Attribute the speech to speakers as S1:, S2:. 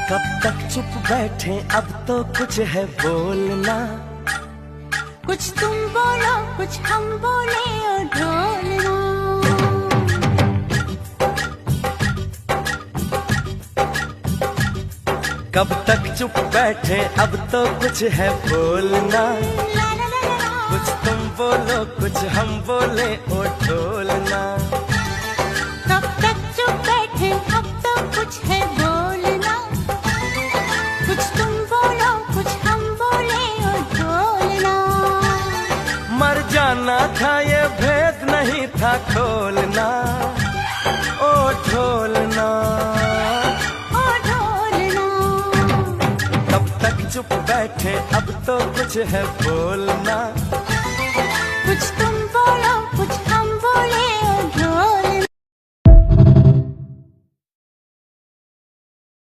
S1: कब तक चुप बैठे अब तो कुछ है बोलना।
S2: कुछ तुम बोलो कुछ हम बोले और ढोलना।
S1: कब तक चुप बैठे अब तो कुछ है बोलना। कुछ तुम बोलो कुछ हम बोले और ढोलना।
S2: कब तक चुप बैठे अब तो कुछ है बोलना। कुछ तुम बोलो कुछ हम बोले और ढोलना।
S1: मर जाना था ये भेद नहीं था खोलना। ओ ढोलना
S2: ओ ढोलना।
S1: कब तक चुप बैठे अब तो कुछ है बोलना।